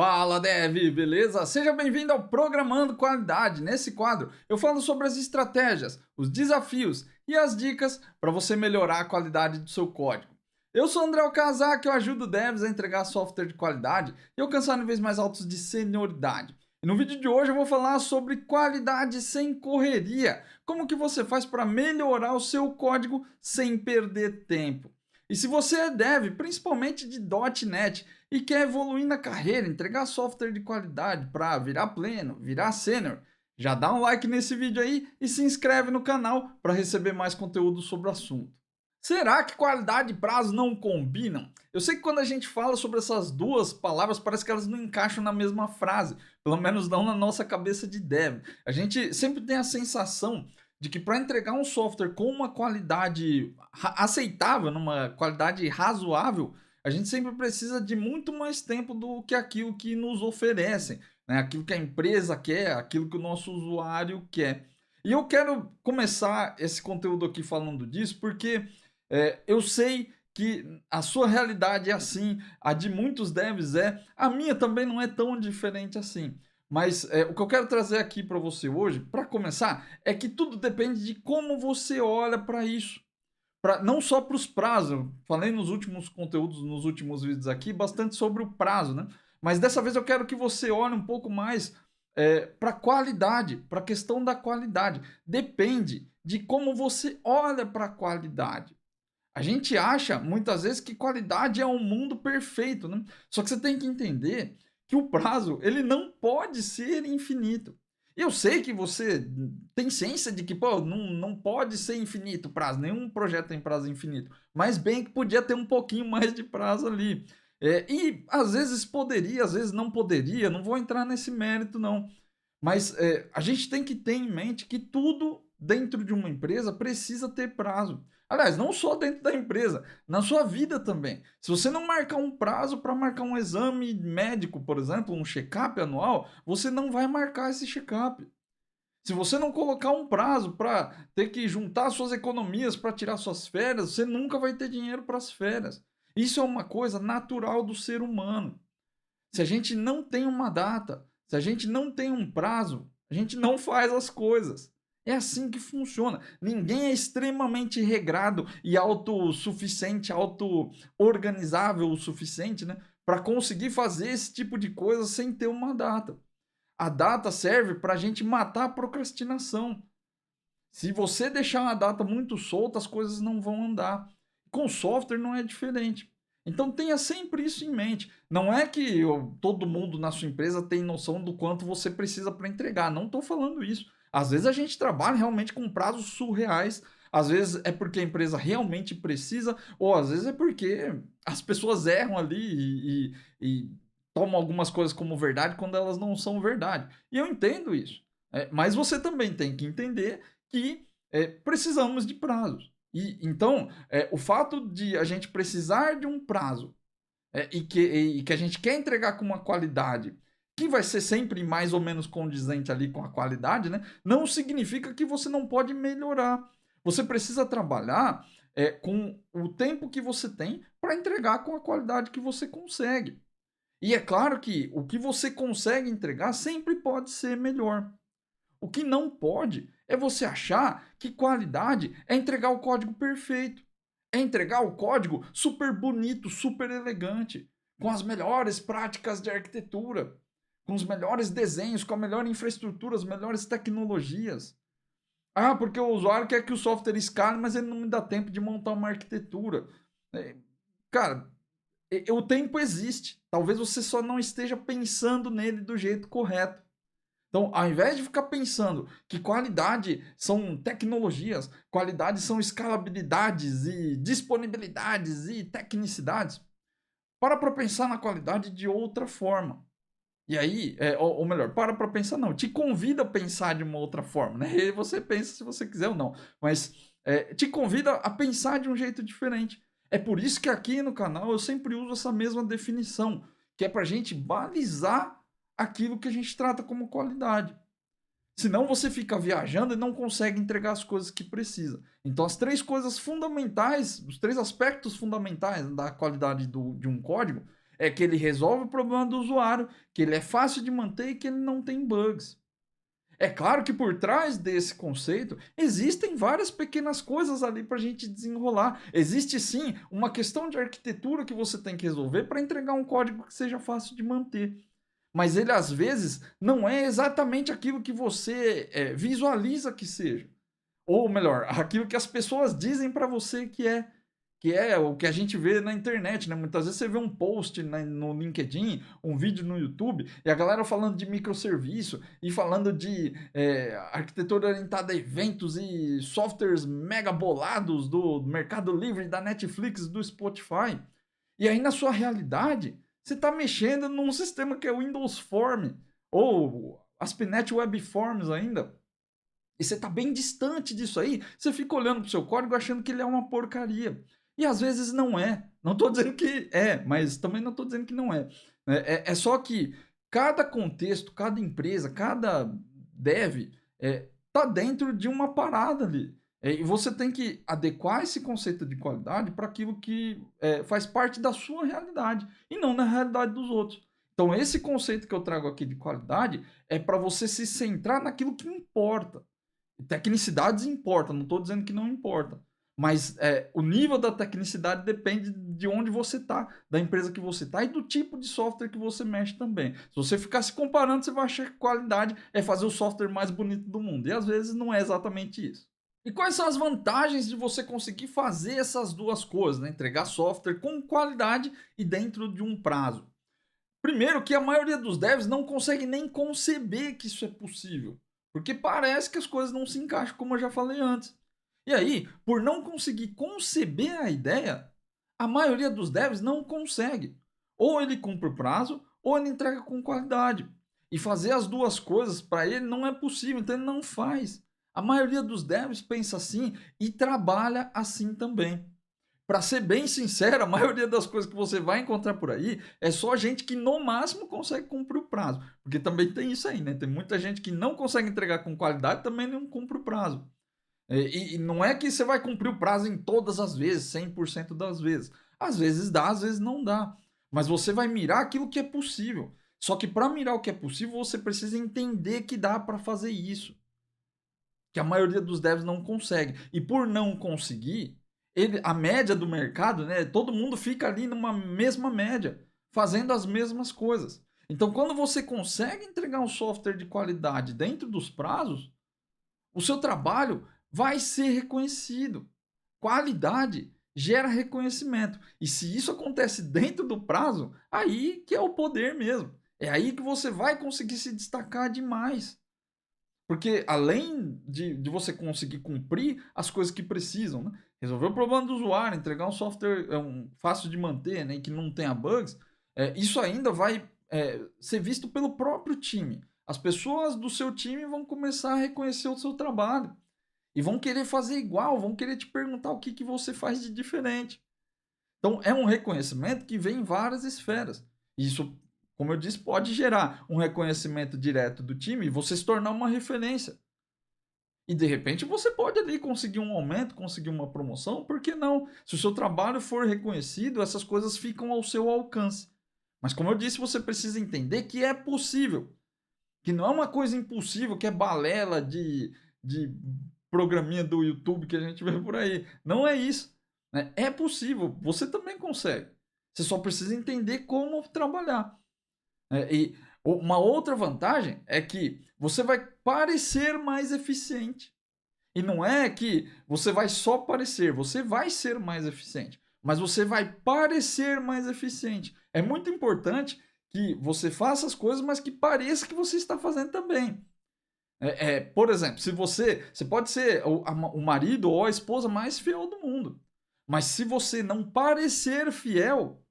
Fala, Dev, beleza? Seja bem-vindo ao Programando Qualidade. Nesse quadro, eu falo sobre as estratégias, os desafios e as dicas para você melhorar a qualidade do seu código. Eu sou André Okazaki, eu ajudo devs a entregar software de qualidade e alcançar níveis mais altos de senioridade. E no vídeo de hoje eu vou falar sobre qualidade sem correria. Como que você faz para melhorar o seu código sem perder tempo? E se você é dev, principalmente de .NET, e quer evoluir na carreira, entregar software de qualidade para virar pleno, virar sênior, já dá um like nesse vídeo aí e se inscreve no canal para receber mais conteúdo sobre o assunto. Será que qualidade e prazo não combinam? Eu sei que quando a gente fala sobre essas duas palavras, parece que elas não encaixam na mesma frase, pelo menos não na nossa cabeça de dev. A gente sempre tem a sensação de que para entregar um software com uma qualidade aceitável, numa qualidade razoável, a gente sempre precisa de muito mais tempo do que aquilo que nos oferecem, né? Aquilo que a empresa quer, aquilo que o nosso usuário quer. E eu quero começar esse conteúdo aqui falando disso porque eu sei que a sua realidade é assim, a de muitos devs é, a minha também não é tão diferente assim. Mas o que eu quero trazer aqui para você hoje, para começar, é que tudo depende de como você olha para isso. Não só para os prazos, eu falei nos últimos conteúdos, nos últimos vídeos aqui, bastante sobre o prazo, né? Mas dessa vez eu quero que você olhe um pouco mais para a qualidade, para a questão da qualidade. Depende de como você olha para a qualidade. A gente acha muitas vezes que qualidade é um mundo perfeito, né? Só que você tem que entender que o prazo ele não pode ser infinito. Eu sei que você tem ciência de que pô, não pode ser infinito o prazo, nenhum projeto tem prazo infinito, mas bem que podia ter um pouquinho mais de prazo ali. E às vezes poderia, às vezes não poderia, não vou entrar nesse mérito não. Mas a gente tem que ter em mente que tudo dentro de uma empresa precisa ter prazo. Aliás, não só dentro da empresa, na sua vida também. Se você não marcar um prazo para marcar um exame médico, por exemplo, um check-up anual, você não vai marcar esse check-up. Se você não colocar um prazo para ter que juntar suas economias para tirar suas férias, você nunca vai ter dinheiro para as férias. Isso é uma coisa natural do ser humano. Se a gente não tem uma data, se a gente não tem um prazo, a gente não faz as coisas. É assim que funciona. Ninguém é extremamente regrado e autossuficiente, auto-organizável o suficiente, né, para conseguir fazer esse tipo de coisa sem ter uma data. A data serve para a gente matar a procrastinação. Se você deixar uma data muito solta, as coisas não vão andar. Com software não é diferente. Então tenha sempre isso em mente. Não é que todo mundo na sua empresa tem noção do quanto você precisa para entregar. Não estou falando isso. Às vezes a gente trabalha realmente com prazos surreais. Às vezes é porque a empresa realmente precisa, ou às vezes é porque as pessoas erram ali e tomam algumas coisas como verdade quando elas não são verdade. E eu entendo isso. Mas você também tem que entender que precisamos de prazos. E então, o fato de a gente precisar de um prazo e que a gente quer entregar com uma qualidade que vai ser sempre mais ou menos condizente ali com a qualidade, né? Não significa que você não pode melhorar. Você precisa trabalhar com o tempo que você tem para entregar com a qualidade que você consegue. E é claro que o que você consegue entregar sempre pode ser melhor. O que não pode é você achar que qualidade é entregar o código perfeito. É entregar o código super bonito, super elegante, com as melhores práticas de arquitetura, com os melhores desenhos, com a melhor infraestrutura, as melhores tecnologias. Ah, porque o usuário quer que o software escale, mas ele não me dá tempo de montar uma arquitetura. Cara, o tempo existe. Talvez você só não esteja pensando nele do jeito correto. Então, ao invés de ficar pensando que qualidade são tecnologias, qualidade são escalabilidades e disponibilidades e tecnicidades, para pensar na qualidade de outra forma. E aí, ou melhor, para pensar não, te convida a pensar de uma outra forma, né? E aí você pensa se você quiser ou não, mas te convida a pensar de um jeito diferente. É por isso que aqui no canal eu sempre uso essa mesma definição, que é para a gente balizar aquilo que a gente trata como qualidade. Senão você fica viajando e não consegue entregar as coisas que precisa. Então, as três coisas fundamentais, os três aspectos fundamentais da qualidade de um código é que ele resolve o problema do usuário, que ele é fácil de manter e que ele não tem bugs. É claro que por trás desse conceito existem várias pequenas coisas ali para a gente desenrolar. Existe sim uma questão de arquitetura que você tem que resolver para entregar um código que seja fácil de manter. Mas ele às vezes não é exatamente aquilo que você visualiza que seja. Ou melhor, aquilo que as pessoas dizem para você que é o que a gente vê na internet, né? Muitas vezes você vê um post no LinkedIn, um vídeo no YouTube, e a galera falando de microserviço e falando de arquitetura orientada a eventos e softwares mega bolados do Mercado Livre, da Netflix, do Spotify. E aí, na sua realidade, você está mexendo num sistema que é o Windows Form, ou ASP.NET Web Forms ainda, e você está bem distante disso aí, você fica olhando para o seu código achando que ele é uma porcaria. E às vezes não é. Não estou dizendo que é, mas também não estou dizendo que não é. É só que cada contexto, cada empresa, cada dev está dentro de uma parada ali. E você tem que adequar esse conceito de qualidade para aquilo que faz parte da sua realidade e não na realidade dos outros. Então, esse conceito que eu trago aqui de qualidade é para você se centrar naquilo que importa. Tecnicidades importa, não estou dizendo que não importa. Mas o nível da tecnicidade depende de onde você está, da empresa que você está e do tipo de software que você mexe também. Se você ficar se comparando, você vai achar que qualidade é fazer o software mais bonito do mundo. E às vezes não é exatamente isso. E quais são as vantagens de você conseguir fazer essas duas coisas, né? Entregar software com qualidade e dentro de um prazo? Primeiro, que a maioria dos devs não consegue nem conceber que isso é possível. Porque parece que as coisas não se encaixam, como eu já falei antes. E aí, por não conseguir conceber a ideia, a maioria dos devs não consegue. Ou ele cumpre o prazo, ou ele entrega com qualidade. E fazer as duas coisas para ele não é possível, então ele não faz. A maioria dos devs pensa assim e trabalha assim também. Para ser bem sincero, a maioria das coisas que você vai encontrar por aí é só gente que no máximo consegue cumprir o prazo. Porque também tem isso aí, né? Tem muita gente que não consegue entregar com qualidade, também não cumpre o prazo. E não é que você vai cumprir o prazo em todas as vezes, 100% das vezes. Às vezes dá, às vezes não dá. Mas você vai mirar aquilo que é possível. Só que para mirar o que é possível, você precisa entender que dá para fazer isso. Que a maioria dos devs não consegue. E por não conseguir, a média do mercado, né? Todo mundo fica ali numa mesma média, fazendo as mesmas coisas. Então, quando você consegue entregar um software de qualidade dentro dos prazos, o seu trabalho vai ser reconhecido. Qualidade gera reconhecimento. E se isso acontece dentro do prazo, aí que é o poder mesmo. É aí que você vai conseguir se destacar demais. Porque além de você conseguir cumprir as coisas que precisam, né? Resolver o problema do usuário, entregar um software fácil de manter, né? Que não tenha bugs, isso ainda vai ser visto pelo próprio time. As pessoas do seu time vão começar a reconhecer o seu trabalho. E vão querer fazer igual, vão querer te perguntar o que você faz de diferente. Então, é um reconhecimento que vem em várias esferas. Isso, como eu disse, pode gerar um reconhecimento direto do time e você se tornar uma referência. E de repente você pode ali conseguir um aumento, conseguir uma promoção, por que não? Se o seu trabalho for reconhecido, essas coisas ficam ao seu alcance. Mas como eu disse, você precisa entender que é possível. Que não é uma coisa impossível, que é balela de programinha do YouTube que a gente vê por aí. Não é isso. Né? É possível, você também consegue. Você só precisa entender como trabalhar. E uma outra vantagem é que você vai parecer mais eficiente. E não é que você vai só parecer, você vai ser mais eficiente, mas você vai parecer mais eficiente. É muito importante que você faça as coisas, mas que pareça que você está fazendo também. Por exemplo, se você pode ser o marido ou a esposa mais fiel do mundo, mas se você não parecer fiel,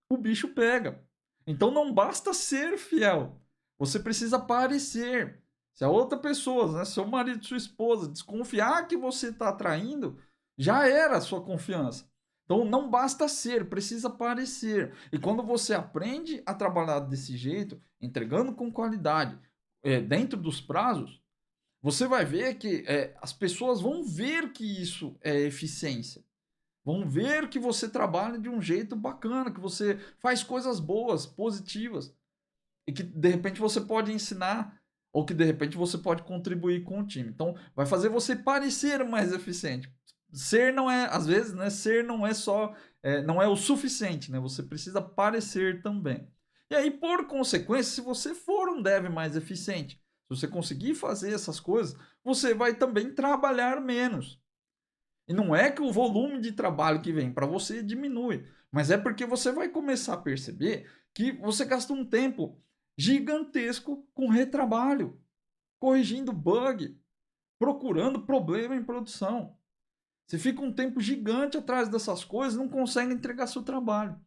o bicho pega. Então não basta ser fiel, você precisa parecer. Se a outra pessoa, né, seu marido, sua esposa, desconfiar que você está atraindo, já era a sua confiança. Então não basta ser, precisa parecer. E quando você aprende a trabalhar desse jeito, entregando com qualidade, dentro dos prazos, você vai ver que as pessoas vão ver que isso é eficiência. Vão ver que você trabalha de um jeito bacana, que você faz coisas boas, positivas, e que de repente você pode ensinar, ou que de repente você pode contribuir com o time. Então, vai fazer você parecer mais eficiente. Ser não é, às vezes, né? Ser não é só, não é o suficiente, né? Você precisa parecer também. E aí, por consequência, se você for um dev mais eficiente, se você conseguir fazer essas coisas, você vai também trabalhar menos. E não é que o volume de trabalho que vem para você diminui, mas é porque você vai começar a perceber que você gasta um tempo gigantesco com retrabalho, corrigindo bug, procurando problema em produção. Você fica um tempo gigante atrás dessas coisas e não consegue entregar seu trabalho.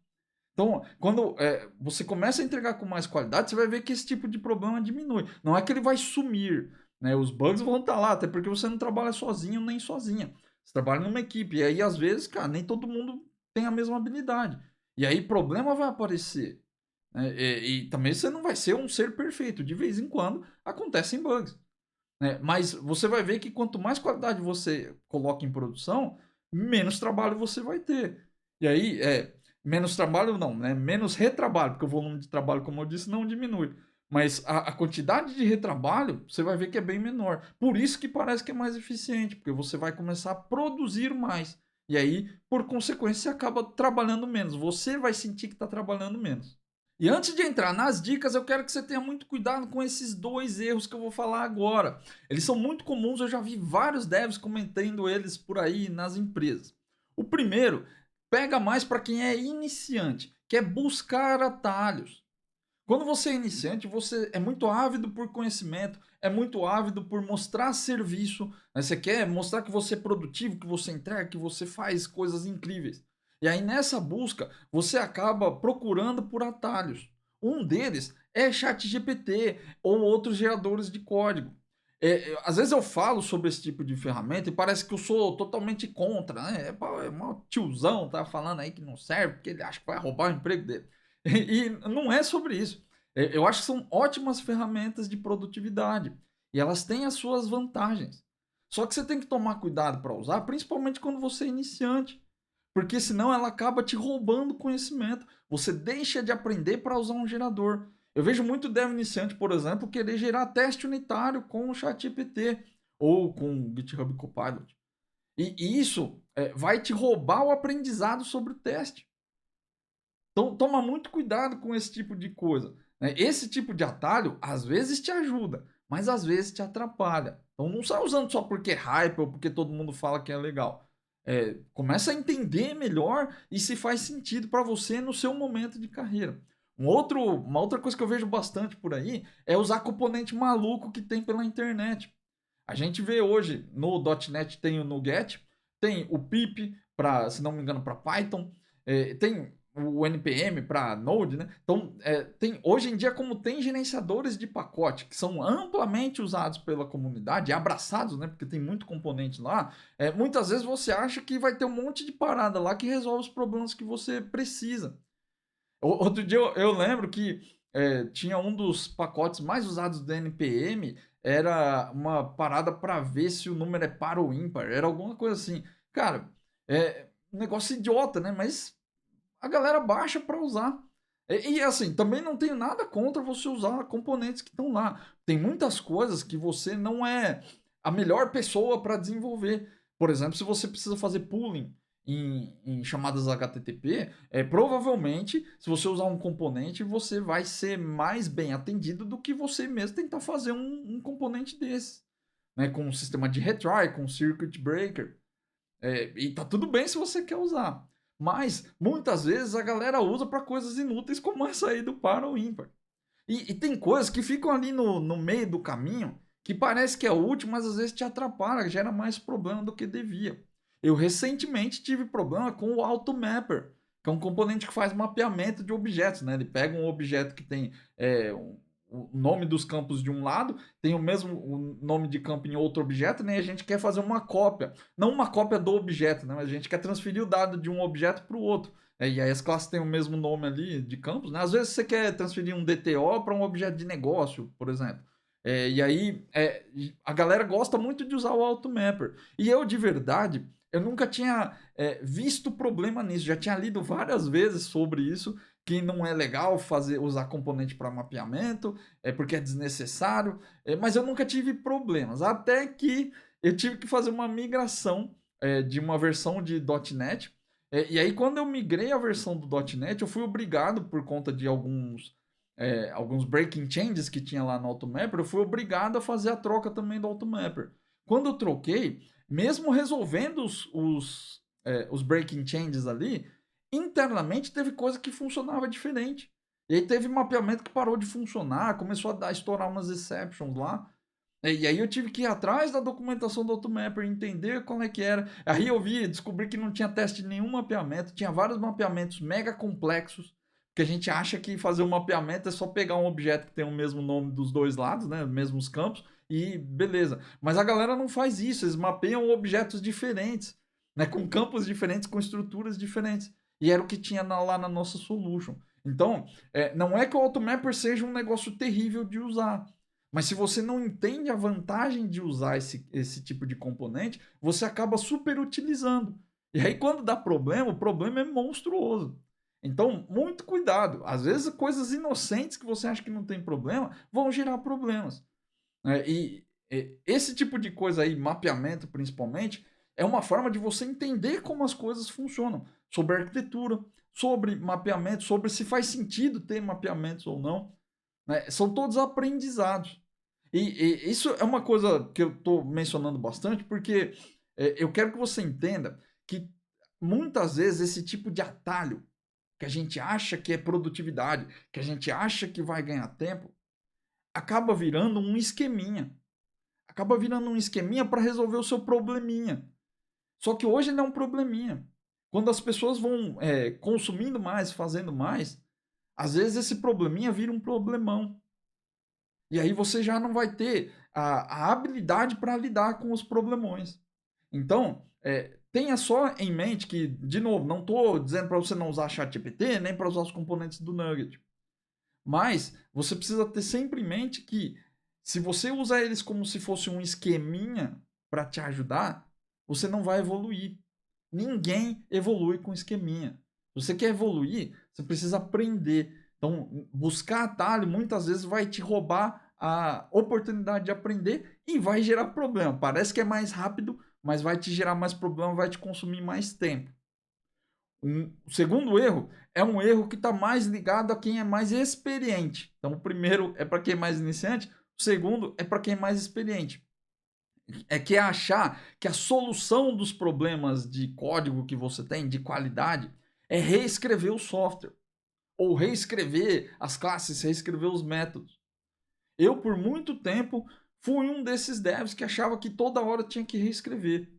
Então, quando você começa a entregar com mais qualidade, você vai ver que esse tipo de problema diminui. Não é que ele vai sumir, né? Os bugs vão estar lá, até porque você não trabalha sozinho nem sozinha. Você trabalha numa equipe. E aí, às vezes, cara, nem todo mundo tem a mesma habilidade. E aí, problema vai aparecer. Né? E também você não vai ser um ser perfeito. De vez em quando acontecem bugs. Né? Mas você vai ver que quanto mais qualidade você coloca em produção, menos trabalho você vai ter. E aí, menos trabalho não, né? Menos retrabalho, porque o volume de trabalho, como eu disse, não diminui. Mas a quantidade de retrabalho, você vai ver que é bem menor. Por isso que parece que é mais eficiente, porque você vai começar a produzir mais. E aí, por consequência, você acaba trabalhando menos. Você vai sentir que está trabalhando menos. E antes de entrar nas dicas, eu quero que você tenha muito cuidado com esses dois erros que eu vou falar agora. Eles são muito comuns, eu já vi vários devs comentando eles por aí nas empresas. O primeiro, pega mais para quem é iniciante, que é buscar atalhos. Quando você é iniciante, você é muito ávido por conhecimento, é muito ávido por mostrar serviço, né? Você quer mostrar que você é produtivo, que você entrega, que você faz coisas incríveis. E aí nessa busca, você acaba procurando por atalhos. Um deles é ChatGPT ou outros geradores de código. Às vezes eu falo sobre esse tipo de ferramenta e parece que eu sou totalmente contra, né? É um tiozão tá falando aí que não serve, porque ele acha que vai roubar o emprego dele. E não é sobre isso. Eu acho que são ótimas ferramentas de produtividade e elas têm as suas vantagens. Só que você tem que tomar cuidado para usar, principalmente quando você é iniciante, porque senão ela acaba te roubando conhecimento. Você deixa de aprender para usar um gerador. Eu vejo muito dev iniciante, por exemplo, querer gerar teste unitário com o ChatGPT ou com o GitHub Copilot. E isso vai te roubar o aprendizado sobre o teste. Então, toma muito cuidado com esse tipo de coisa. Né? Esse tipo de atalho, às vezes te ajuda, mas às vezes te atrapalha. Então, não sai usando só porque é hype ou porque todo mundo fala que é legal. Começa a entender melhor e se faz sentido para você no seu momento de carreira. Uma outra coisa que eu vejo bastante por aí é usar componente maluco que tem pela internet. A gente vê hoje no .NET tem o NuGet, tem o pip para, se não me engano, para Python, tem o npm para Node, né? Então, tem hoje em dia como tem gerenciadores de pacote que são amplamente usados pela comunidade, abraçados, né? Porque tem muito componente lá. Muitas vezes você acha que vai ter um monte de parada lá que resolve os problemas que você precisa. Outro dia eu lembro que tinha um dos pacotes mais usados do NPM, era uma parada para ver se o número é par ou ímpar, era alguma coisa assim. Cara, um negócio idiota, né? Mas a galera baixa para usar. E assim, também não tenho nada contra você usar componentes que estão lá. Tem muitas coisas que você não é a melhor pessoa para desenvolver. Por exemplo, se você precisa fazer pooling em chamadas HTTP, provavelmente, se você usar um componente, você vai ser mais bem atendido do que você mesmo tentar fazer um componente desse. Né, com um sistema de retry, com circuit breaker. E tá tudo bem se você quer usar. Mas, muitas vezes, a galera usa para coisas inúteis como essa aí do par ou ímpar. E tem coisas que ficam ali no meio do caminho que parece que é útil, mas às vezes te atrapalha, gera mais problema do que devia. Eu recentemente tive problema com o AutoMapper, que é um componente que faz mapeamento de objetos. Né? Ele pega um objeto que tem o nome dos campos de um lado, tem o nome de campo em outro objeto, né? E a gente quer fazer uma cópia. Não uma cópia do objeto, né? Mas a gente quer transferir o dado de um objeto para o outro. E aí as classes têm o mesmo nome ali de campos, né? Às vezes você quer transferir um DTO para um objeto de negócio, por exemplo. E aí a galera gosta muito de usar o AutoMapper. E eu, de verdade, eu nunca tinha visto problema nisso. Já tinha lido várias vezes sobre isso, que não é legal usar componente para mapeamento, porque é desnecessário, mas eu nunca tive problemas. Até que eu tive que fazer uma migração de uma versão de .NET. E aí, quando eu migrei a versão do .NET, eu fui obrigado, por conta de alguns breaking changes que tinha lá no Automapper, eu fui obrigado a fazer a troca também do Automapper. Quando eu troquei, mesmo resolvendo os breaking changes ali, internamente teve coisa que funcionava diferente. E aí teve mapeamento que parou de funcionar, começou a estourar umas exceptions lá. E aí eu tive que ir atrás da documentação do Automapper, entender como é que era. Aí eu descobri que não tinha teste de nenhum mapeamento, tinha vários mapeamentos mega complexos, que a gente acha que fazer um mapeamento é só pegar um objeto que tem o mesmo nome dos dois lados, né, mesmos campos, e beleza. Mas a galera não faz isso, eles mapeiam objetos diferentes, né, com campos diferentes, com estruturas diferentes. E era o que tinha lá na nossa solution. Então, não é que o Automapper seja um negócio terrível de usar. Mas se você não entende a vantagem de usar esse tipo de componente, você acaba superutilizando. E aí, quando dá problema, o problema é monstruoso. Então, muito cuidado. Às vezes, coisas inocentes que você acha que não tem problema vão gerar problemas. E esse tipo de coisa aí, mapeamento principalmente, é uma forma de você entender como as coisas funcionam. Sobre arquitetura, sobre mapeamento, sobre se faz sentido ter mapeamentos ou não. Né? São todos aprendizados. E isso é uma coisa que eu estou mencionando bastante, porque eu quero que você entenda que muitas vezes esse tipo de atalho que a gente acha que é produtividade, que a gente acha que vai ganhar tempo, acaba virando um esqueminha. Acaba virando um esqueminha para resolver o seu probleminha. Só que hoje não é um probleminha. Quando as pessoas vão consumindo mais, fazendo mais, às vezes esse probleminha vira um problemão. E aí você já não vai ter a habilidade para lidar com os problemões. Então, tenha só em mente que, de novo, não estou dizendo para você não usar ChatGPT, nem para usar os componentes do Nugget. Mas você precisa ter sempre em mente que, se você usar eles como se fosse um esqueminha para te ajudar, você não vai evoluir. Ninguém evolui com esqueminha. Se você quer evoluir, você precisa aprender. Então, buscar atalho muitas vezes vai te roubar a oportunidade de aprender e vai gerar problema. Parece que é mais rápido, mas vai te gerar mais problema, vai te consumir mais tempo. O segundo erro é um erro que está mais ligado a quem é mais experiente. Então, o primeiro é para quem é mais iniciante, o segundo é para quem é mais experiente. É que é achar que a solução dos problemas de código que você tem, de qualidade, é reescrever o software. Ou reescrever as classes, reescrever os métodos. Eu, por muito tempo, fui um desses devs que achava que toda hora tinha que reescrever.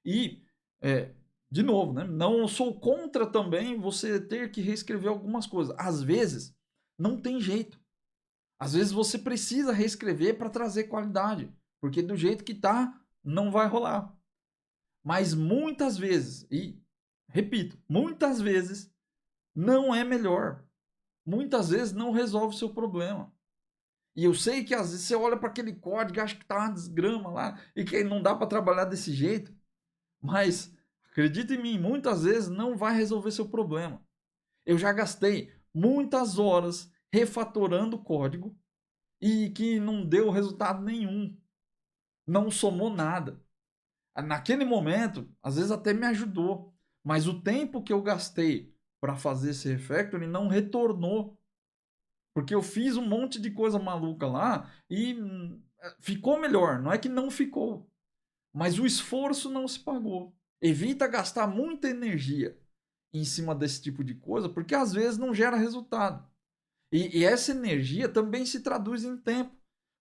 E, de novo, né, não sou contra também você ter que reescrever algumas coisas. Às vezes, não tem jeito. Às vezes você precisa reescrever para trazer qualidade. Porque do jeito que tá, não vai rolar. Mas muitas vezes, e repito, muitas vezes não é melhor. Muitas vezes não resolve o seu problema. E eu sei que às vezes você olha para aquele código e acha que tá uma desgrama lá e que não dá para trabalhar desse jeito. Mas acredita em mim, muitas vezes não vai resolver seu problema. Eu já gastei muitas horas refatorando código e que não deu resultado nenhum. Não somou nada. Naquele momento, às vezes até me ajudou, mas o tempo que eu gastei para fazer esse refactoring não retornou, porque eu fiz um monte de coisa maluca lá e ficou melhor. Não é que não ficou, mas o esforço não se pagou. Evita gastar muita energia em cima desse tipo de coisa, porque às vezes não gera resultado. E essa energia também se traduz em tempo,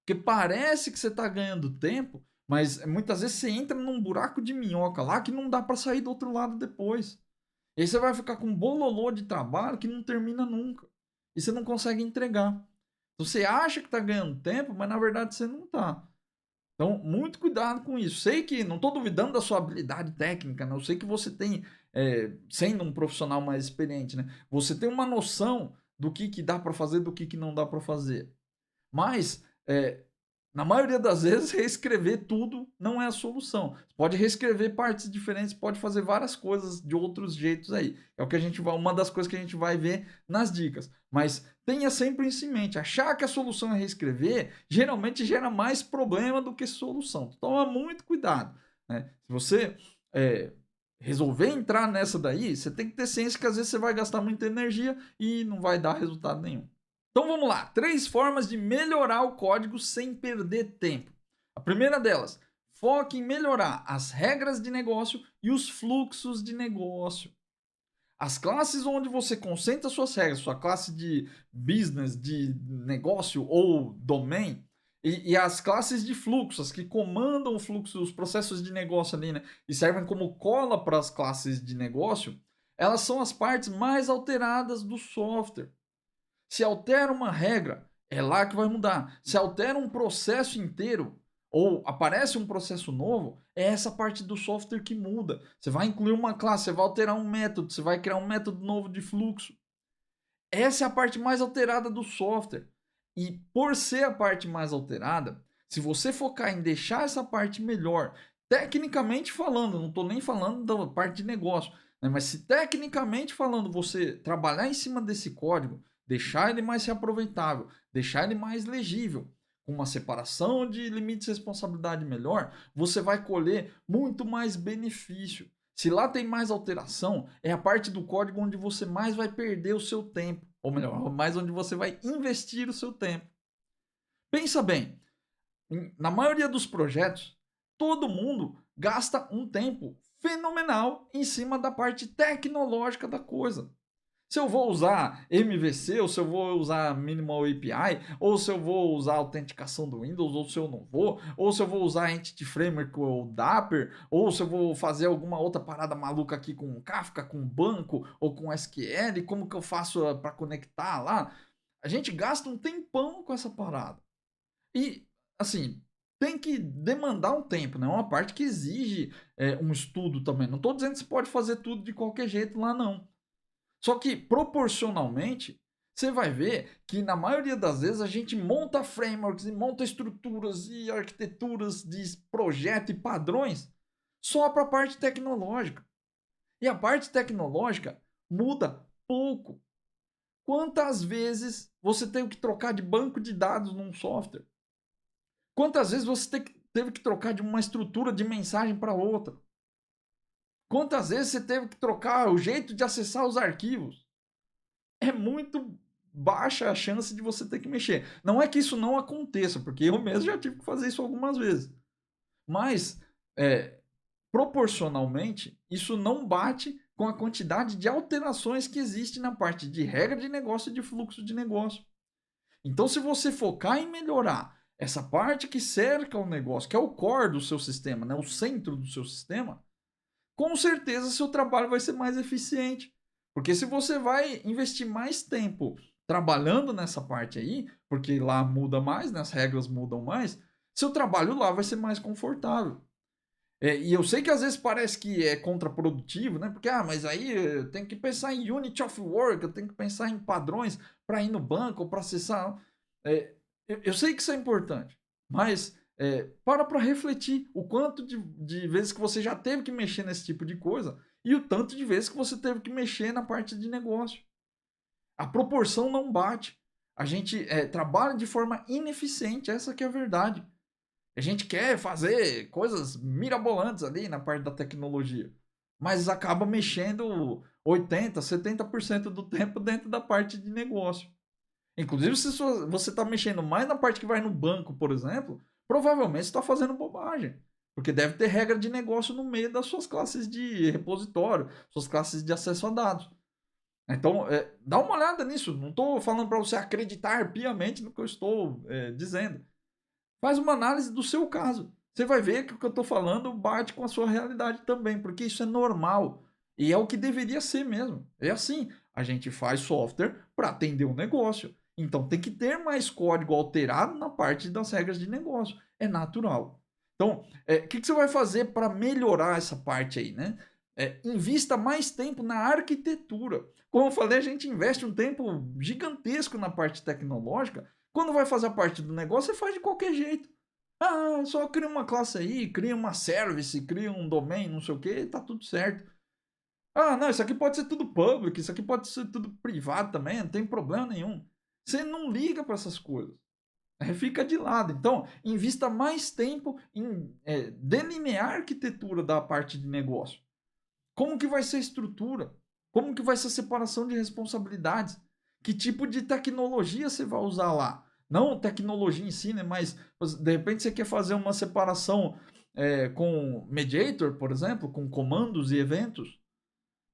porque parece que você está ganhando tempo, mas muitas vezes você entra num buraco de minhoca lá que não dá para sair do outro lado depois. E aí você vai ficar com um bololô de trabalho que não termina nunca. E você não consegue entregar. Então você acha que está ganhando tempo, mas na verdade você não está. Então, muito cuidado com isso. Sei que não estou duvidando da sua habilidade técnica, né? Eu sei que você tem, sendo um profissional mais experiente, né? Você tem uma noção do que dá para fazer, do que não dá para fazer. Mas Na maioria das vezes, reescrever tudo não é a solução. Você pode reescrever partes diferentes, pode fazer várias coisas de outros jeitos aí. É o que a gente vai, uma das coisas que a gente vai ver nas dicas. Mas tenha sempre isso em mente. Achar que a solução é reescrever, geralmente gera mais problema do que solução. Toma muito cuidado, né? Se você resolver entrar nessa daí, você tem que ter ciência que às vezes você vai gastar muita energia e não vai dar resultado nenhum. Então vamos lá, 3 formas de melhorar o código sem perder tempo. A primeira delas, foque em melhorar as regras de negócio e os fluxos de negócio. As classes onde você concentra suas regras, sua classe de business, de negócio ou domain, e as classes de fluxos, que comandam o fluxo, os processos de negócio ali, né? E servem como cola para as classes de negócio, elas são as partes mais alteradas do software. Se altera uma regra, é lá que vai mudar. Se altera um processo inteiro, ou aparece um processo novo, é essa parte do software que muda. Você vai incluir uma classe, você vai alterar um método, você vai criar um método novo de fluxo. Essa é a parte mais alterada do software. E por ser a parte mais alterada, se você focar em deixar essa parte melhor, tecnicamente falando, não estou nem falando da parte de negócio, né? Mas se tecnicamente falando você trabalhar em cima desse código, deixar ele mais reaproveitável, deixar ele mais legível, com uma separação de limites de responsabilidade melhor, você vai colher muito mais benefício. Se lá tem mais alteração, é a parte do código onde você mais vai perder o seu tempo. Ou melhor, mais onde você vai investir o seu tempo. Pensa bem, na maioria dos projetos, todo mundo gasta um tempo fenomenal em cima da parte tecnológica da coisa. Se eu vou usar MVC, ou se eu vou usar Minimal API, ou se eu vou usar autenticação do Windows, ou se eu não vou, ou se eu vou usar Entity Framework ou Dapper, ou se eu vou fazer alguma outra parada maluca aqui com Kafka, com banco, ou com SQL, como que eu faço para conectar lá? A gente gasta um tempão com essa parada. E, assim, tem que demandar um tempo, né? É uma parte que exige um estudo também. Não estou dizendo que você pode fazer tudo de qualquer jeito lá, não. Só que proporcionalmente, você vai ver que na maioria das vezes a gente monta frameworks e monta estruturas e arquiteturas de projeto e padrões só para a parte tecnológica. E a parte tecnológica muda pouco. Quantas vezes você teve que trocar de banco de dados num software? Quantas vezes você teve que trocar de uma estrutura de mensagem para outra? Quantas vezes você teve que trocar o jeito de acessar os arquivos? É muito baixa a chance de você ter que mexer. Não é que isso não aconteça, porque eu mesmo já tive que fazer isso algumas vezes. Mas, proporcionalmente, isso não bate com a quantidade de alterações que existe na parte de regra de negócio e de fluxo de negócio. Então, se você focar em melhorar essa parte que cerca o negócio, que é o core do seu sistema, né, o centro do seu sistema, com certeza seu trabalho vai ser mais eficiente. Porque se você vai investir mais tempo trabalhando nessa parte aí, porque lá muda mais, né, as regras mudam mais, seu trabalho lá vai ser mais confortável. E eu sei que às vezes parece que é contraprodutivo, né? Porque, mas aí eu tenho que pensar em Unity of Work, eu tenho que pensar em padrões para ir no banco ou para acessar. Eu sei que isso é importante, mas para refletir o quanto de vezes que você já teve que mexer nesse tipo de coisa e o tanto de vezes que você teve que mexer na parte de negócio. A proporção não bate. A gente trabalha de forma ineficiente, essa que é a verdade. A gente quer fazer coisas mirabolantes ali na parte da tecnologia, mas acaba mexendo 80, 70% do tempo dentro da parte de negócio. Inclusive, se você está mexendo mais na parte que vai no banco, por exemplo, provavelmente você está fazendo bobagem. Porque deve ter regra de negócio no meio das suas classes de repositório, suas classes de acesso a dados. Então, dá uma olhada nisso. Não estou falando para você acreditar piamente no que eu estou dizendo. Faz uma análise do seu caso. Você vai ver que o que eu estou falando bate com a sua realidade também, porque isso é normal. E é o que deveria ser mesmo. É assim, a gente faz software para atender um negócio. Então tem que ter mais código alterado na parte das regras de negócio. É natural. Então, o que você vai fazer para melhorar essa parte aí, né? Invista mais tempo na arquitetura. Como eu falei, a gente investe um tempo gigantesco na parte tecnológica. Quando vai fazer a parte do negócio, você faz de qualquer jeito. Ah, só cria uma classe aí, cria uma service, cria um domain, não sei o que, tá tudo certo. Ah, não, isso aqui pode ser tudo public, isso aqui pode ser tudo privado também, não tem problema nenhum. Você não liga para essas coisas. Fica de lado. Então, invista mais tempo em delinear a arquitetura da parte de negócio. Como que vai ser a estrutura? Como que vai ser a separação de responsabilidades? Que tipo de tecnologia você vai usar lá? Não tecnologia em si, né? Mas de repente você quer fazer uma separação com Mediator, por exemplo, com comandos e eventos,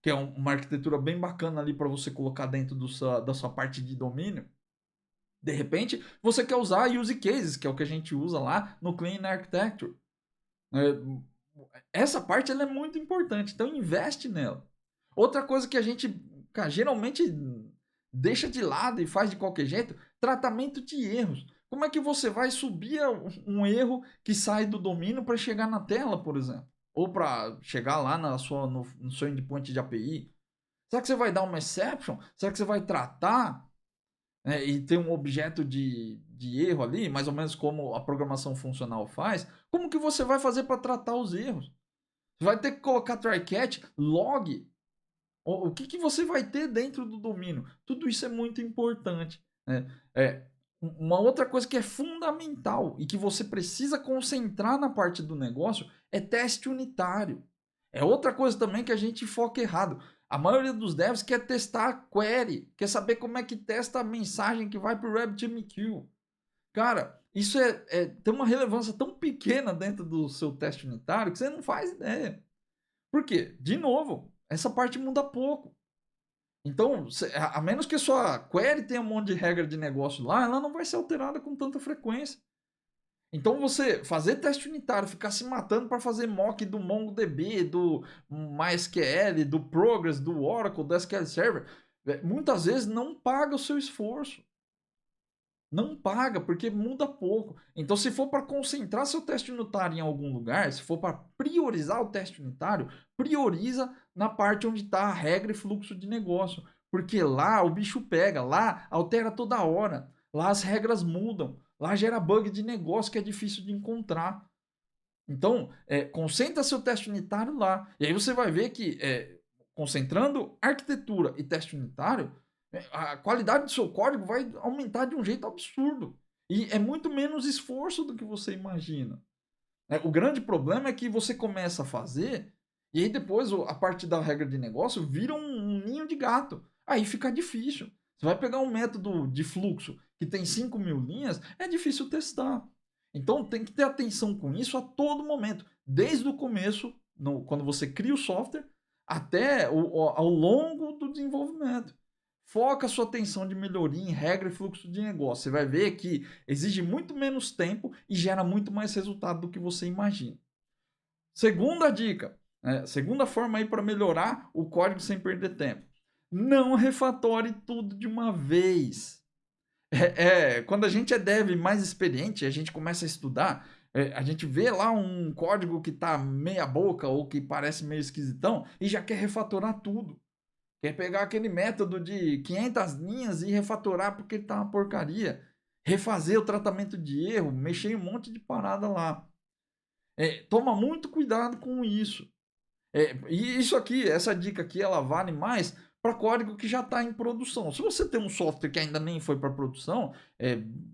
que é uma arquitetura bem bacana ali para você colocar dentro da sua parte de domínio. De repente, você quer usar use cases, que é o que a gente usa lá no Clean Architecture. Essa parte ela é muito importante, então investe nela. Outra coisa que a gente, cara, geralmente deixa de lado e faz de qualquer jeito, tratamento de erros. Como é que você vai subir um erro que sai do domínio para chegar na tela, por exemplo? Ou para chegar lá no seu endpoint de API? Será que você vai dar uma exception? Será que você vai tratar e ter um objeto de erro ali, mais ou menos como a programação funcional faz? Como que você vai fazer para tratar os erros? Você vai ter que colocar try catch, log. O que você vai ter dentro do domínio? Tudo isso é muito importante. Né? Uma outra coisa que é fundamental e que você precisa concentrar na parte do negócio é teste unitário. É outra coisa também que a gente foca errado. A maioria dos devs quer testar a query, quer saber como é que testa a mensagem que vai para o RabbitMQ. Cara, isso tem uma relevância tão pequena dentro do seu teste unitário que você não faz ideia. Por quê? De novo, essa parte muda pouco. Então, a menos que a sua query tenha um monte de regra de negócio lá, ela não vai ser alterada com tanta frequência. Então, você fazer teste unitário, ficar se matando para fazer mock do MongoDB, do MySQL, do Progress, do Oracle, do SQL Server, muitas vezes não paga o seu esforço. Não paga, porque muda pouco. Então, se for para concentrar seu teste unitário em algum lugar, se for para priorizar o teste unitário, prioriza na parte onde está a regra e fluxo de negócio. Porque lá o bicho pega, lá altera toda hora, lá as regras mudam, lá gera bug de negócio que é difícil de encontrar. Então, concentra seu teste unitário lá. E aí você vai ver que, concentrando arquitetura e teste unitário, a qualidade do seu código vai aumentar de um jeito absurdo. E é muito menos esforço do que você imagina. O grande problema é que você começa a fazer e aí depois a parte da regra de negócio vira um ninho de gato. Aí fica difícil. Você vai pegar um método de fluxo que tem 5.000 linhas, é difícil testar. Então tem que ter atenção com isso a todo momento, desde o começo, quando você cria o software, até ao longo do desenvolvimento. Foca a sua atenção de melhoria em regra e fluxo de negócio. Você vai ver que exige muito menos tempo e gera muito mais resultado do que você imagina. Segunda dica, segunda forma aí para melhorar o código sem perder tempo. Não refatore tudo de uma vez. Quando a gente é dev mais experiente, a gente começa a estudar, a gente vê lá um código que está meia boca ou que parece meio esquisitão e já quer refatorar tudo. Quer pegar aquele método de 500 linhas e refatorar porque ele tá uma porcaria. Refazer o tratamento de erro, mexer em um monte de parada lá. Toma muito cuidado com isso. E isso aqui, essa dica aqui, ela vale mais para código que já está em produção. Se você tem um software que ainda nem foi para produção,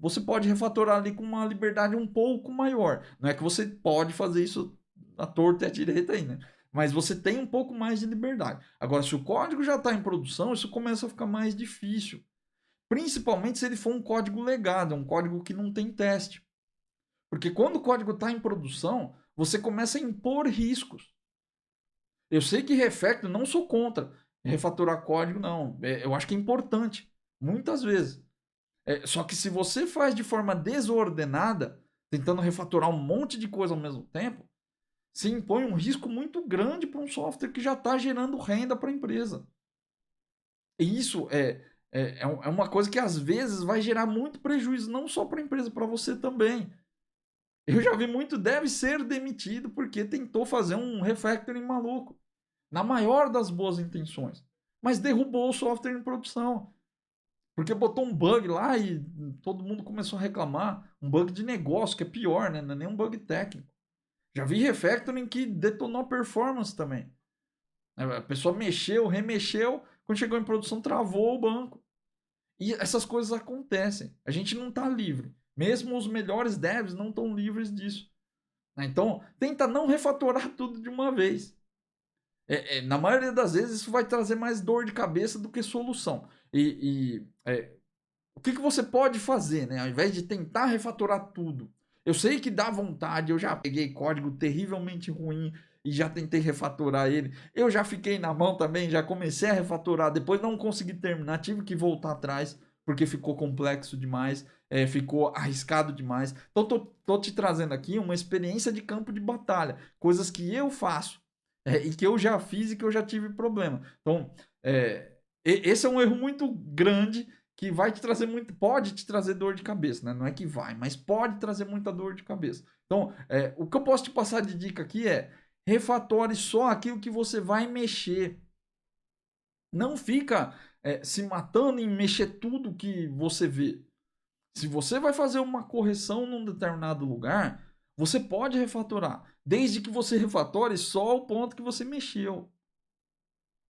você pode refatorar ali com uma liberdade um pouco maior. Não é que você pode fazer isso à torta e à direita aí, né? Mas você tem um pouco mais de liberdade. Agora, se o código já está em produção, isso começa a ficar mais difícil. Principalmente se ele for um código legado, um código que não tem teste. Porque quando o código está em produção, você começa a impor riscos. Eu sei que refactor, não sou contra refatorar código, não. Eu acho que é importante, muitas vezes. Só que se você faz de forma desordenada, tentando refatorar um monte de coisa ao mesmo tempo, se impõe um risco muito grande para um software que já está gerando renda para a empresa. E isso é uma coisa que às vezes vai gerar muito prejuízo, não só para a empresa, para você também. Eu já vi muito deve ser demitido porque tentou fazer um refactoring maluco, na maior das boas intenções, mas derrubou o software em produção. Porque botou um bug lá e todo mundo começou a reclamar. Um bug de negócio, que é pior, né? Não é nem um bug técnico. Já vi refactoring que detonou a performance também. A pessoa mexeu, remexeu, quando chegou em produção travou o banco. E essas coisas acontecem. A gente não está livre. Mesmo os melhores devs não estão livres disso. Então, tenta não refatorar tudo de uma vez. Na maioria das vezes, isso vai trazer mais dor de cabeça do que solução. O que você pode fazer, né? Ao invés de tentar refatorar tudo. Eu sei que dá vontade, eu já peguei código terrivelmente ruim e já tentei refatorar ele. Eu já fiquei na mão também, já comecei a refatorar, depois não consegui terminar, tive que voltar atrás porque ficou complexo demais, ficou arriscado demais. Então tô te trazendo aqui uma experiência de campo de batalha, coisas que eu faço e que eu já fiz e que eu já tive problema. Então, esse é um erro muito grande que vai te trazer muito, pode te trazer dor de cabeça, né? Não é que vai, mas pode trazer muita dor de cabeça. Então, o que eu posso te passar de dica aqui é refatore só aquilo que você vai mexer. Não fica se matando em mexer tudo que você vê. Se você vai fazer uma correção num determinado lugar, você pode refatorar, desde que você refatore só o ponto que você mexeu.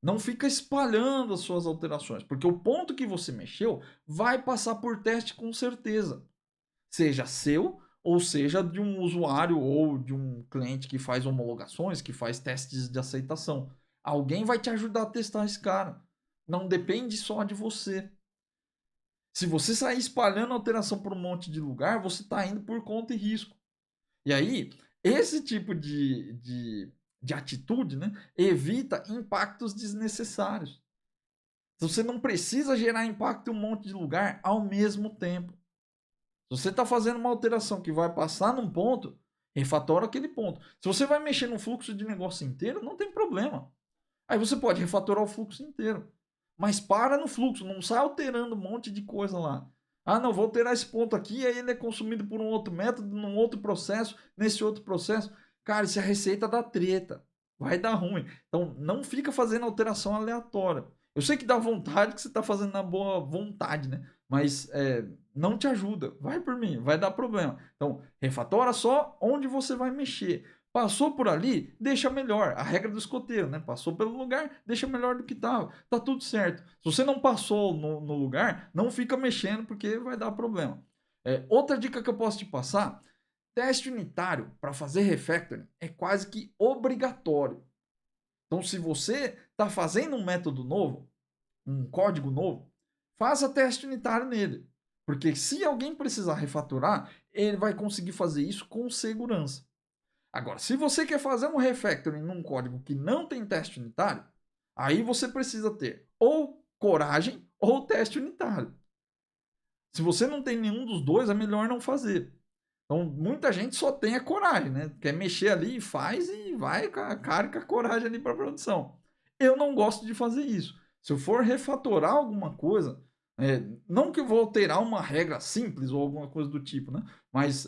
Não fica espalhando as suas alterações, porque o ponto que você mexeu vai passar por teste com certeza. Seja seu, ou seja de um usuário ou de um cliente que faz homologações, que faz testes de aceitação. Alguém vai te ajudar a testar esse cara. Não depende só de você. Se você sair espalhando alteração por um monte de lugar, você está indo por conta e risco. E aí, esse tipo de atitude, né, evita impactos desnecessários. Você não precisa gerar impacto em um monte de lugar ao mesmo tempo. Se você está fazendo uma alteração que vai passar num ponto, refatora aquele ponto. Se você vai mexer no fluxo de negócio inteiro, não tem problema. Aí você pode refatorar o fluxo inteiro. Mas para no fluxo, não sai alterando um monte de coisa lá. Ah, não, vou alterar esse ponto aqui, aí ele é consumido por um outro método, num outro processo, nesse outro processo. Cara, isso é receita da treta. Vai dar ruim. Então, não fica fazendo alteração aleatória. Eu sei que dá vontade, que você está fazendo na boa vontade, né? Mas não te ajuda. Vai por mim, vai dar problema. Então, refatora só onde você vai mexer. Passou por ali, deixa melhor. A regra do escoteiro, né? Passou pelo lugar, deixa melhor do que estava. Tá tudo certo. Se você não passou no lugar, não fica mexendo porque vai dar problema. Outra dica que eu posso te passar: teste unitário para fazer refactoring é quase que obrigatório. Então, se você está fazendo um método novo, um código novo, faça teste unitário nele. Porque se alguém precisar refatorar, ele vai conseguir fazer isso com segurança. Agora, se você quer fazer um refactoring num código que não tem teste unitário, aí você precisa ter ou coragem ou teste unitário. Se você não tem nenhum dos dois, é melhor não fazer. Então, muita gente só tem a coragem, né? Quer mexer ali, faz e vai com a cara e com a coragem ali para produção. Eu não gosto de fazer isso. Se eu for refatorar alguma coisa, não que eu vou alterar uma regra simples ou alguma coisa do tipo, né? Mas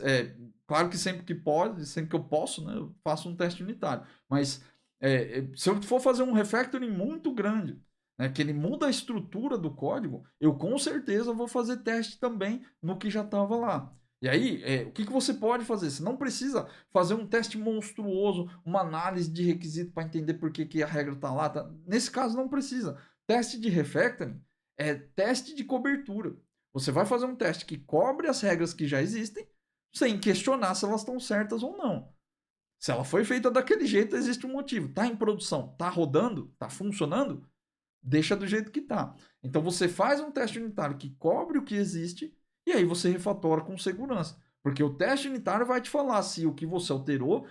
claro que sempre que pode, sempre que eu posso, né? Eu faço um teste unitário. Mas se eu for fazer um refactoring muito grande, né, que ele muda a estrutura do código, eu com certeza vou fazer teste também no que já estava lá. E aí, o que você pode fazer? Você não precisa fazer um teste monstruoso, uma análise de requisito para entender por que a regra está lá. Tá? Nesse caso, não precisa. Teste de refactoring é teste de cobertura. Você vai fazer um teste que cobre as regras que já existem, sem questionar se elas estão certas ou não. Se ela foi feita daquele jeito, existe um motivo. Está em produção, está rodando, está funcionando, deixa do jeito que está. Então você faz um teste unitário que cobre o que existe e aí você refatora com segurança. Porque o teste unitário vai te falar se o que você alterou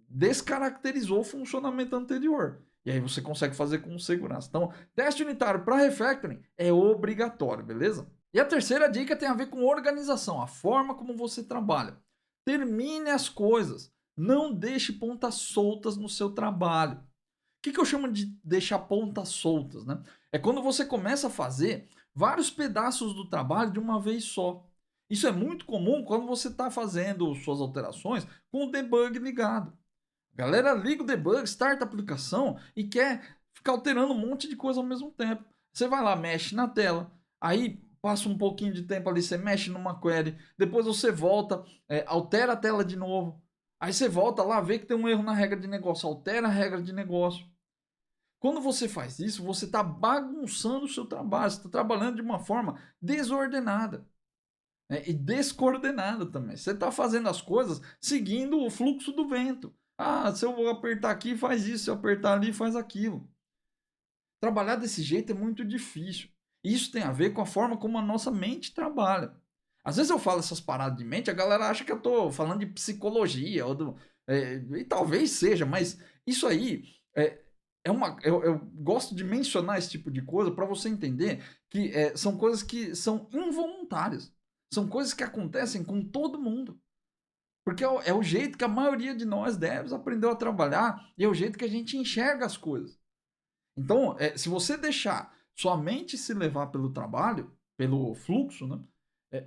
descaracterizou o funcionamento anterior. E aí você consegue fazer com segurança. Então, teste unitário para refactoring é obrigatório, beleza? E a terceira dica tem a ver com organização, a forma como você trabalha. Termine as coisas. Não deixe pontas soltas no seu trabalho. O que eu chamo de deixar pontas soltas, né? É quando você começa a fazer vários pedaços do trabalho de uma vez só. Isso é muito comum quando você está fazendo suas alterações com o debug ligado. A galera liga o debug, starta a aplicação e quer ficar alterando um monte de coisa ao mesmo tempo. Você vai lá, mexe na tela, aí passa um pouquinho de tempo ali, você mexe numa query, depois você volta, altera a tela de novo, aí você volta lá, vê que tem um erro na regra de negócio, altera a regra de negócio. Quando você faz isso, você está bagunçando o seu trabalho, você está trabalhando de uma forma desordenada, né? E descoordenada também. Você está fazendo as coisas seguindo o fluxo do vento. Ah, se eu vou apertar aqui, faz isso, se eu apertar ali, faz aquilo. Trabalhar desse jeito é muito difícil. Isso tem a ver com a forma como a nossa mente trabalha. Às vezes eu falo essas paradas de mente, a galera acha que eu estou falando de psicologia, e talvez seja, mas isso aí eu gosto de mencionar esse tipo de coisa para você entender que são coisas que são involuntárias. São coisas que acontecem com todo mundo. Porque é o jeito que a maioria de nós devs aprendeu a trabalhar e é o jeito que a gente enxerga as coisas. Então, se você deixar sua mente se levar pelo trabalho, pelo fluxo, né,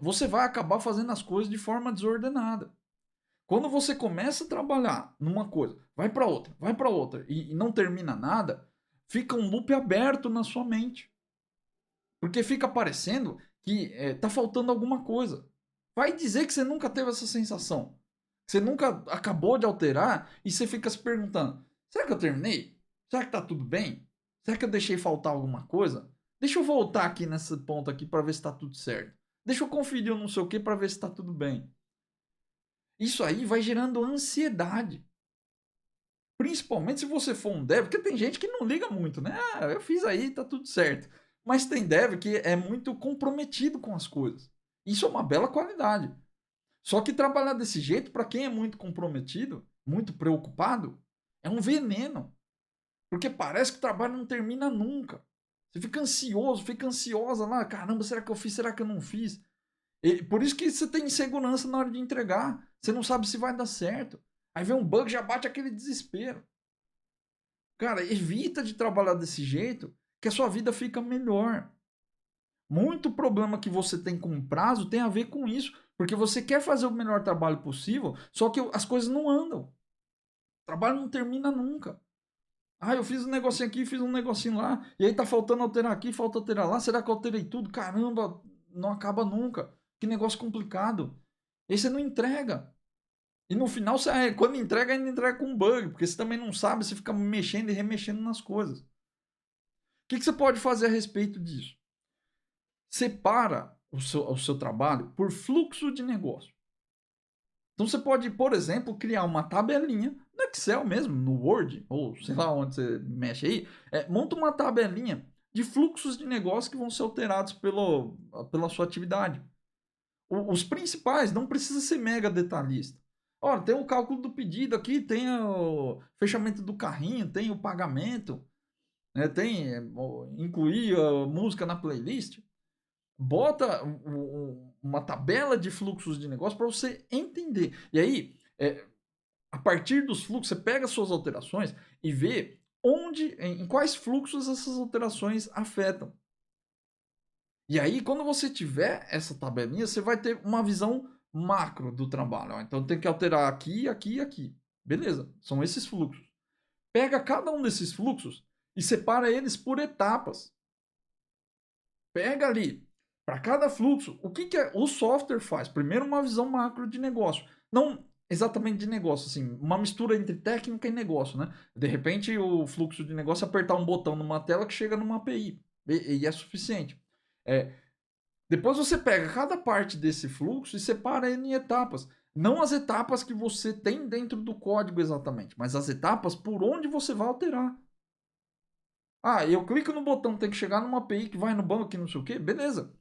você vai acabar fazendo as coisas de forma desordenada. Quando você começa a trabalhar numa coisa, vai para outra e não termina nada, fica um loop aberto na sua mente. Porque fica parecendo que tá faltando alguma coisa. Vai dizer que você nunca teve essa sensação. Você nunca acabou de alterar e você fica se perguntando: será que eu terminei? Será que tá tudo bem? Será que eu deixei faltar alguma coisa? Deixa eu voltar aqui nesse ponto aqui para ver se tá tudo certo. Deixa eu conferir o não sei o que para ver se tá tudo bem. Isso aí vai gerando ansiedade. Principalmente se você for um dev, porque tem gente que não liga muito, né? Ah, eu fiz aí, tá tudo certo. Mas tem dev que é muito comprometido com as coisas. Isso é uma bela qualidade. Só que trabalhar desse jeito, para quem é muito comprometido, muito preocupado, é um veneno. Porque parece que o trabalho não termina nunca. Você fica ansioso, fica ansiosa lá. Caramba, será que eu fiz? Será que eu não fiz? E por isso que você tem insegurança na hora de entregar. Você não sabe se vai dar certo. Aí vem um bug, já bate aquele desespero. Cara, evita de trabalhar desse jeito que a sua vida fica melhor. Muito problema que você tem com prazo tem a ver com isso. Porque você quer fazer o melhor trabalho possível, só que as coisas não andam. O trabalho não termina nunca. Ah, eu fiz um negocinho aqui, fiz um negocinho lá, e aí tá faltando alterar aqui, falta alterar lá. Será que eu alterei tudo? Caramba, não acaba nunca. Que negócio complicado. E aí você não entrega. E no final, quando entrega, ainda entrega com bug, porque você também não sabe, você fica mexendo e remexendo nas coisas. O que você pode fazer a respeito disso? Separa o seu trabalho por fluxo de negócio. Então você pode, por exemplo, criar uma tabelinha no Excel mesmo, no Word, ou sei lá onde você mexe aí, monta uma tabelinha de fluxos de negócio que vão ser alterados pela sua atividade. Os principais, não precisa ser mega detalhista. Olha, tem o cálculo do pedido aqui, tem o fechamento do carrinho, tem o pagamento, né, tem incluir a música na playlist. Bota uma tabela de fluxos de negócio para você entender. E aí, a partir dos fluxos, você pega suas alterações e vê em quais fluxos essas alterações afetam. E aí, quando você tiver essa tabelinha, você vai ter uma visão macro do trabalho. Então tem que alterar aqui, aqui e aqui. Beleza, são esses fluxos. Pega cada um desses fluxos e separa eles por etapas. Pega ali, para cada fluxo, o que o software faz? Primeiro, uma visão macro de negócio. Não exatamente de negócio, assim, uma mistura entre técnica e negócio, né? De repente, o fluxo de negócio é apertar um botão numa tela que chega numa API. E é suficiente. Depois você pega cada parte desse fluxo e separa ele em etapas. Não as etapas que você tem dentro do código exatamente, mas as etapas por onde você vai alterar. Ah, eu clico no botão, tem que chegar numa API que vai no banco e não sei o que, beleza.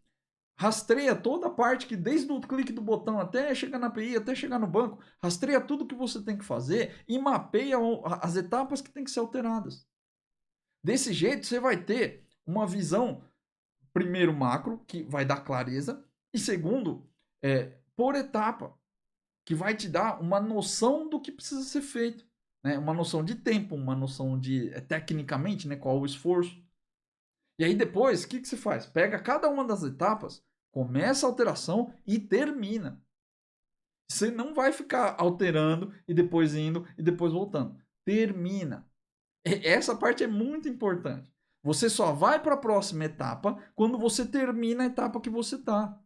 Rastreia toda a parte que desde o clique do botão até chegar na API, até chegar no banco, rastreia tudo que você tem que fazer e mapeia as etapas que tem que ser alteradas. Desse jeito você vai ter uma visão, primeiro macro, que vai dar clareza, e segundo, por etapa, que vai te dar uma noção do que precisa ser feito. Né? Uma noção de tempo, uma noção de, tecnicamente, né, qual o esforço. E aí depois, o que você faz? Pega cada uma das etapas, começa a alteração e termina. Você não vai ficar alterando e depois indo e depois voltando. Termina. Essa parte é muito importante. Você só vai para a próxima etapa quando você termina a etapa que você está.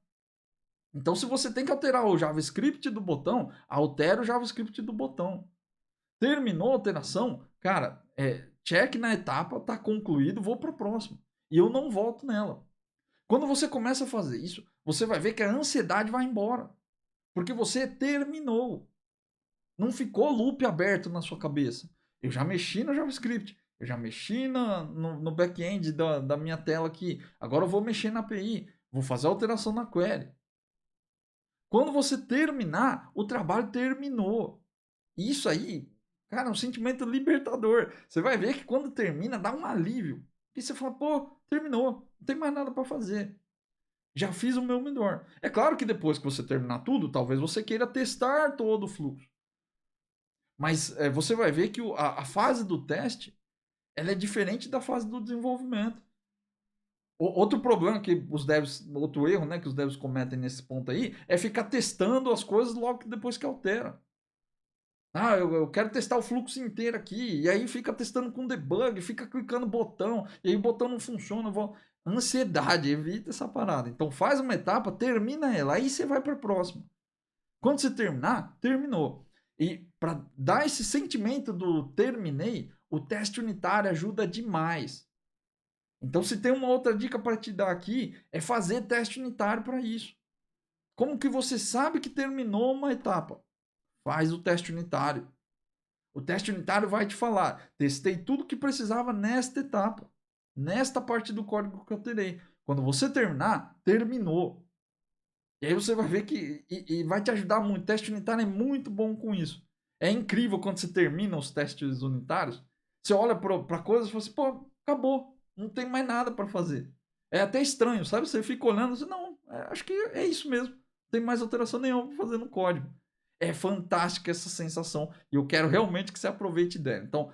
Então, se você tem que alterar o JavaScript do botão, altera o JavaScript do botão. Terminou a alteração, cara, check na etapa, tá concluído, vou para a próxima. E eu não volto nela. Quando você começa a fazer isso, você vai ver que a ansiedade vai embora. Porque você terminou. Não ficou loop aberto na sua cabeça. Eu já mexi no JavaScript, eu já mexi no back-end da minha tela aqui. Agora eu vou mexer na API, vou fazer alteração na query. Quando você terminar, o trabalho terminou. Isso aí, cara, é um sentimento libertador. Você vai ver que quando termina, dá um alívio. E você fala, pô, terminou, não tem mais nada para fazer. Já fiz o meu melhor. É claro que depois que você terminar tudo, talvez você queira testar todo o fluxo. Mas você vai ver que a fase do teste ela é diferente da fase do desenvolvimento. Outro problema que os devs, outro erro, né, que os devs cometem nesse ponto aí, é ficar testando as coisas logo depois que altera. Ah, eu quero testar o fluxo inteiro aqui, e aí fica testando com debug, fica clicando botão, e aí o botão não funciona. Ansiedade, evita essa parada. Então faz uma etapa, termina ela, aí você vai para a próxima. Quando você terminar, terminou. E para dar esse sentimento do terminei, o teste unitário ajuda demais. Então, se tem uma outra dica para te dar aqui, é fazer teste unitário para isso. Como que você sabe que terminou uma etapa? Faz o teste unitário. O teste unitário vai te falar: testei tudo que precisava nesta etapa, nesta parte do código que eu terei. Quando você terminar, terminou. E aí você vai ver que e vai te ajudar muito. O teste unitário é muito bom com isso. É incrível quando você termina os testes unitários. Você olha para coisas e fala assim, pô, acabou. Não tem mais nada para fazer. É até estranho, sabe? Você fica olhando e você, não, acho que é isso mesmo. Não tem mais alteração nenhuma para fazer no código. É fantástica essa sensação e eu quero realmente que você aproveite dela. Então,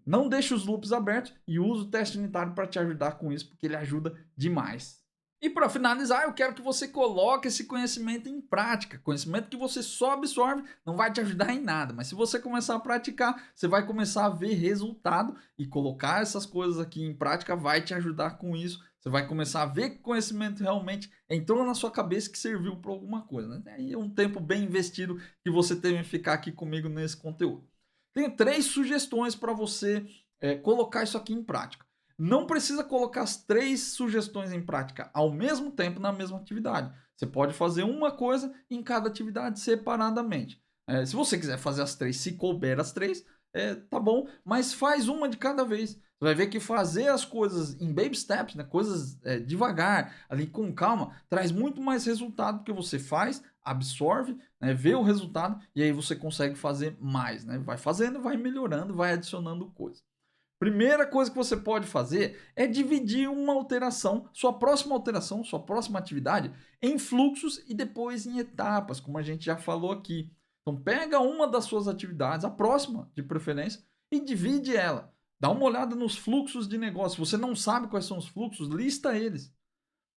não deixe os loops abertos e use o teste unitário para te ajudar com isso, porque ele ajuda demais. E para finalizar, eu quero que você coloque esse conhecimento em prática. Conhecimento que você só absorve não vai te ajudar em nada, mas se você começar a praticar, você vai começar a ver resultado e colocar essas coisas aqui em prática vai te ajudar com isso. Você vai começar a ver que o conhecimento realmente entrou na sua cabeça que serviu para alguma coisa. Né? Aí é um tempo bem investido que você tem que ficar aqui comigo nesse conteúdo. Tenho 3 sugestões para você colocar isso aqui em prática. Não precisa colocar as 3 sugestões em prática ao mesmo tempo na mesma atividade. Você pode fazer uma coisa em cada atividade separadamente. Se você quiser fazer as 3, se couber as 3, tá bom, mas faz uma de cada vez. Você vai ver que fazer as coisas em baby steps, né, coisas devagar, ali com calma, traz muito mais resultado, porque você faz, absorve, né, vê o resultado e aí você consegue fazer mais. Né? Vai fazendo, vai melhorando, vai adicionando coisas. Primeira coisa que você pode fazer é dividir uma alteração, sua próxima alteração, sua próxima atividade, em fluxos e depois em etapas, como a gente já falou aqui. Então, pega uma das suas atividades, a próxima de preferência, e divide ela. Dá uma olhada nos fluxos de negócio. Se você não sabe quais são os fluxos, lista eles.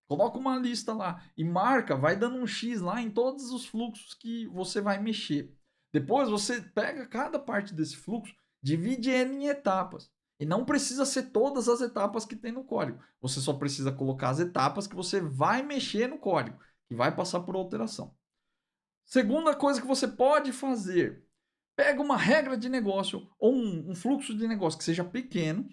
Coloca uma lista lá e marca, vai dando um X lá em todos os fluxos que você vai mexer. Depois você pega cada parte desse fluxo, divide ele em etapas. E não precisa ser todas as etapas que tem no código. Você só precisa colocar as etapas que você vai mexer no código, que vai passar por alteração. Segunda coisa que você pode fazer, pega uma regra de negócio ou um fluxo de negócio que seja pequeno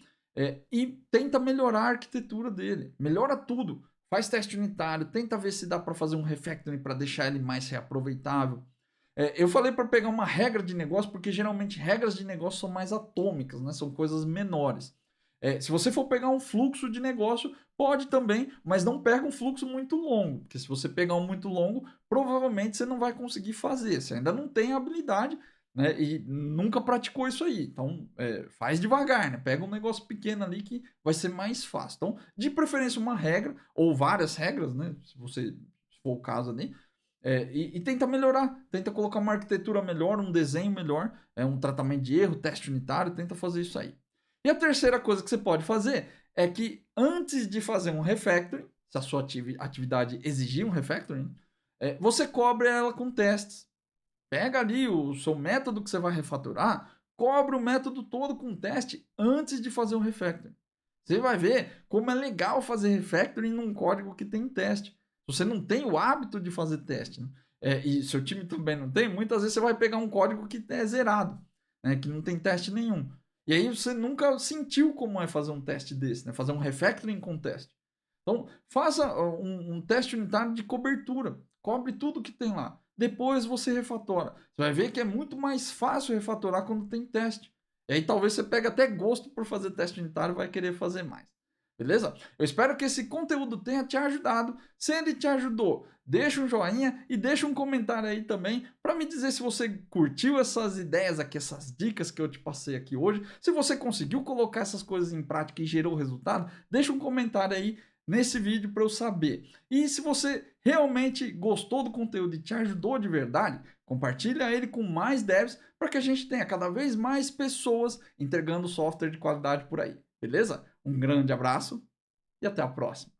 e tenta melhorar a arquitetura dele. Melhora tudo. Faz teste unitário, tenta ver se dá para fazer um refactoring para deixar ele mais reaproveitável. Eu falei para pegar uma regra de negócio porque geralmente regras de negócio são mais atômicas, né? São coisas menores. Se você for pegar um fluxo de negócio, pode também, mas não pega um fluxo muito longo, porque se você pegar um muito longo, provavelmente você não vai conseguir fazer. Você ainda não tem habilidade, né? E nunca praticou isso aí. Então, faz devagar, né? Pega um negócio pequeno ali que vai ser mais fácil. Então, de preferência, uma regra ou várias regras, né? Se for o caso ali. E tenta melhorar, tenta colocar uma arquitetura melhor, um desenho melhor, um tratamento de erro, teste unitário, tenta fazer isso aí. E a terceira coisa que você pode fazer é que antes de fazer um refactoring, se a sua atividade exigir um refactoring, você cobre ela com testes. Pega ali o seu método que você vai refatorar, cobre o método todo com teste antes de fazer um refactoring. Você vai ver como é legal fazer refactoring num código que tem teste. Se você não tem o hábito de fazer teste, né? E seu time também não tem, muitas vezes você vai pegar um código que é zerado, né? Que não tem teste nenhum. E aí você nunca sentiu como é fazer um teste desse, né? Fazer um refactoring com teste. Então, faça um teste unitário de cobertura. Cobre tudo que tem lá. Depois você refatora. Você vai ver que é muito mais fácil refatorar quando tem teste. E aí talvez você pegue até gosto por fazer teste unitário e vai querer fazer mais. Beleza? Eu espero que esse conteúdo tenha te ajudado. Se ele te ajudou, deixa um joinha e deixa um comentário aí também para me dizer se você curtiu essas ideias aqui, essas dicas que eu te passei aqui hoje. Se você conseguiu colocar essas coisas em prática e gerou resultado, deixa um comentário aí nesse vídeo para eu saber. E se você realmente gostou do conteúdo e te ajudou de verdade, compartilha ele com mais devs para que a gente tenha cada vez mais pessoas entregando software de qualidade por aí. Beleza? Um grande abraço e até a próxima.